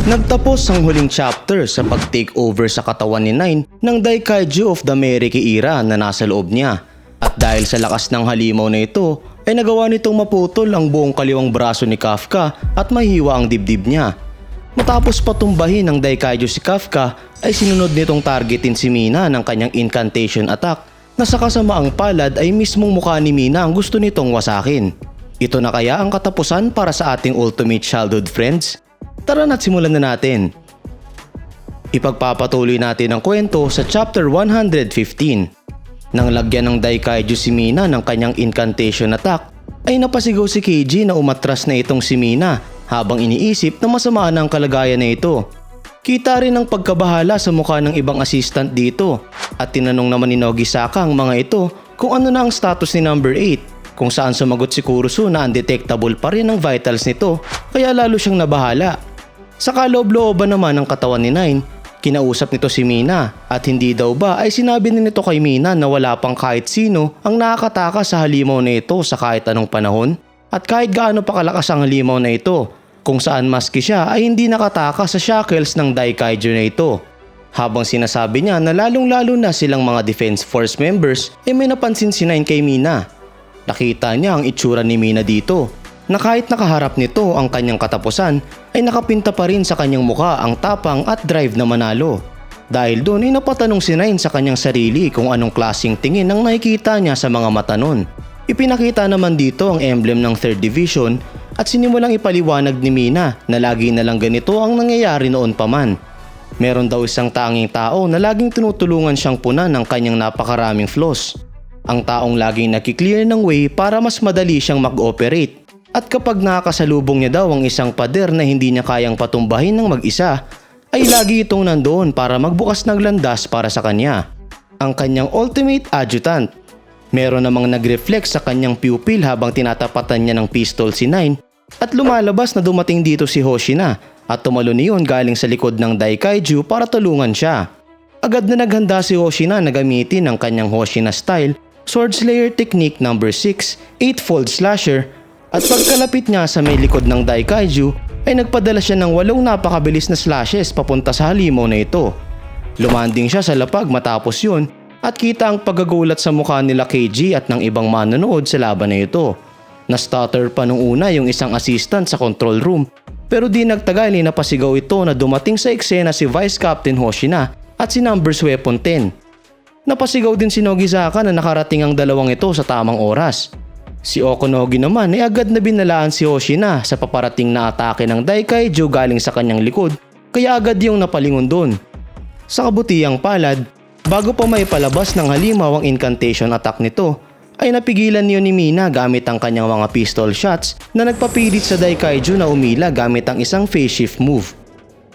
Nagtapos ang huling chapter sa pag-takeover sa katawan ni Nine ng Daikaiju of the Meriki era na nasa loob niya. At dahil sa lakas ng halimaw na ito, ay nagawa nitong maputol ang buong kaliwang braso ni Kafka at mahiwa ang dibdib niya. Matapos patumbahin ng Daikaiju si Kafka, ay sinunod nitong targetin si Mina ng kanyang incantation attack na sa kasamaang palad ay mismong mukha ni Mina ang gusto nitong wasakin. Ito na kaya ang katapusan para sa ating ultimate childhood friends? Tara na't simulan na natin. Ipagpapatuloy natin ang kwento sa chapter 115. Nang lagyan ng Daikaiju si Mina ng kanyang incantation attack, ay napasigaw si Keiji na umatras na itong si Mina habang iniisip na masama na ang kalagayan na ito. Kita rin ang pagkabahala sa mukha ng ibang assistant dito at tinanong naman ni Nogisaka ang mga ito kung ano na ang status ni number 8. Kung saan sumagot si Kurusu na undetectable pa rin ang vitals nito kaya lalo siyang nabahala. Sa kaloob-looban naman ng katawan ni Nine, kinausap nito si Mina at hindi daw ba ay sinabi nito kay Mina na wala pang kahit sino ang nakakataka sa halimaw na ito sa kahit anong panahon at kahit gaano pa kalakas ang halimaw na ito, kung saan maski siya ay hindi nakataka sa shackles ng Daikaiju na ito. Habang sinasabi niya na lalong-lalo na silang mga defense force members ay may napansin si Nine kay Mina. Nakita niya ang itsura ni Mina dito na kahit nakaharap nito ang kanyang katapusan ay nakapinta pa rin sa kanyang muka ang tapang at drive na manalo. Dahil doon ay napatanong si Nine sa kanyang sarili kung anong klaseng tingin ang nakikita niya sa mga mata nun. Ipinakita naman dito ang emblem ng 3rd Division at sinimulang ipaliwanag ni Mina na lagi na lang ganito ang nangyayari noon pa man. Meron daw isang tanging tao na laging tinutulungan siyang punan ng kanyang napakaraming flaws. Ang taong laging nakiklear ng way para mas madali siyang mag-operate. At kapag nakakasalubong niya daw ang isang pader na hindi niya kayang patumbahin ng mag-isa, ay lagi itong nandoon para magbukas ng landas para sa kanya. Ang kanyang ultimate adjutant. Meron namang nag-reflect sa kanyang pupil habang tinatapatan niya ng pistol si Nine at lumalabas na dumating dito si Hoshina at tumalon niyon galing sa likod ng Daikaiju para tulungan siya. Agad na naghanda si Hoshina na gamitin ang kanyang Hoshina style Sword Slayer Technique No. 6, 8-fold slasher at pagkalapit niya sa may likod ng Daikaiju ay nagpadala siya ng 8 napakabilis na slashes papunta sa halimaw na ito. Lumanding siya sa lapag matapos yun at kita ang paggagulat sa mukha nila Keiji at ng ibang manonood sa laban na ito. Na-stutter pa nung una yung isang assistant sa control room pero di nagtagal ni napasigaw ito na dumating sa eksena si Vice Captain Hoshina at si Numbers Weapon 10. Napasigaw din si Nogisaka na nakarating ang dalawang ito sa tamang oras. Si Okonogi naman ay agad na binalaan si Hoshina sa paparating na atake ng Daikaiju galing sa kanyang likod kaya agad yung napalingon doon. Sa kabutihang palad, bago pa may palabas ng halimaw ang incantation attack nito, ay napigilan niyo ni Mina gamit ang kanyang mga pistol shots na nagpapilit sa Daikaiju na umila gamit ang isang phase shift move.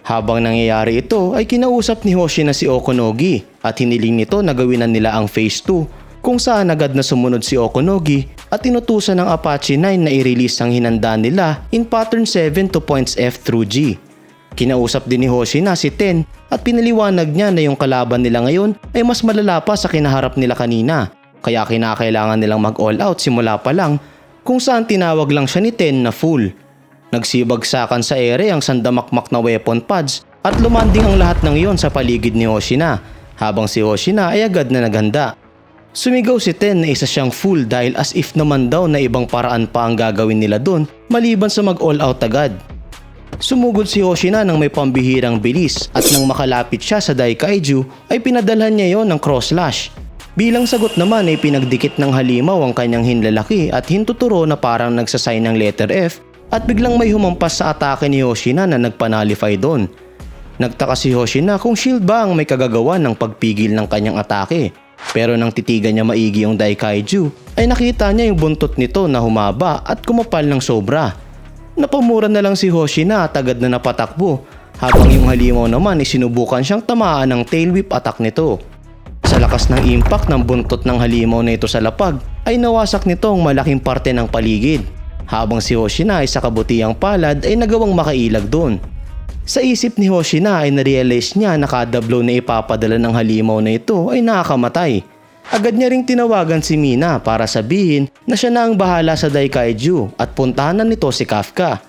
Habang nangyayari ito ay kinausap ni Hoshina si Okonogi at hiniling nito na gawinan nila ang phase 2 kung saan agad na sumunod si Okonogi at inutusan ng Apache 9 na i-release ang hinanda nila in pattern 7 to points F through G. Kinausap din ni Hoshina si Ten at pinaliwanag niya na yung kalaban nila ngayon ay mas malala pa sa kinaharap nila kanina kaya kinakailangan nilang mag-all out simula pa lang kung saan tinawag lang siya ni Ten na fool. Nagsibagsakan sa ere ang sandamakmak na weapon pads at lumanding ang lahat ng iyon sa paligid ni Hoshina habang si Hoshina ay agad na naghanda. Sumigaw si Ten na isa siyang fool dahil as if naman daw na ibang paraan pa ang gagawin nila doon maliban sa mag-all out agad. Sumugod si Hoshina ng may pambihirang bilis at nang makalapit siya sa Daikaiju ay pinadalhan niya yon ng cross slash. Bilang sagot naman ay pinagdikit ng halimaw ang kanyang hinlalaki at hintuturo na parang nagsasign ng letter F at biglang may humampas sa atake ni Hoshina na nagpanalify doon. Nagtaka si Hoshina kung shield ba ang may kagagawa ng pagpigil ng kanyang atake. Pero nang titigan niya maigi yung Daikaiju ay nakita niya yung buntot nito na humaba at kumapal ng sobra. Napamura na lang si Hoshina at agad na napatakbo habang yung halimaw naman isinubukan siyang tamaan ng tail whip attack nito. Sa lakas ng impact ng buntot ng halimaw na ito sa lapag ay nawasak nito ang malaking parte ng paligid. Habang si Hoshina ay sa kabutihang palad ay nagawang makailag doon. Sa isip ni Hoshina ay narealize niya na kada blow na ipapadala ng halimaw na ito ay nakakamatay. Agad niya ring tinawagan si Mina para sabihin na siya na ang bahala sa Daikaiju at puntahan na nito si Kafka.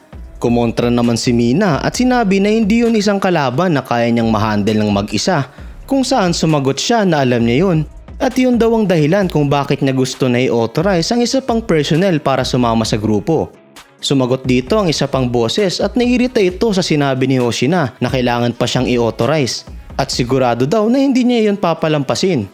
Kumontra naman si Mina at sinabi na hindi yun isang kalaban na kaya niyang mahandle ng mag-isa, kung saan sumagot siya na alam niya yun at yun daw ang dahilan kung bakit niya gusto na i-authorize ang isa pang personnel para sumama sa grupo. Sumagot dito ang isa pang boses at nairita ito sa sinabi ni Hoshina na kailangan pa siyang i-authorize at sigurado daw na hindi niya yun papalampasin.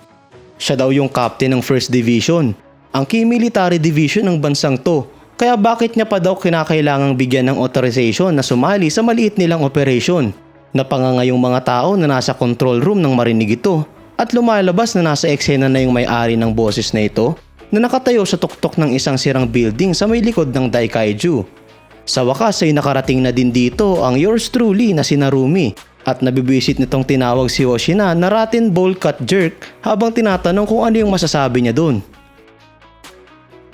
Siya daw yung captain ng 1st Division, ang key military division ng bansang to, kaya bakit niya pa daw kinakailangang bigyan ng authorization na sumali sa maliit nilang operation. Napangangayong mga tao na nasa control room nang marinig ito at lumalabas na nasa eksena na yung may-ari ng boses na ito na nakatayo sa tuktok ng isang sirang building sa may likod ng Daikaiju. Sa wakas ay nakarating na din dito ang yours truly na si Narumi at nabibwisit nitong tinawag si Hoshina na rotten bowl cut jerk habang tinatanong kung ano yung masasabi niya dun.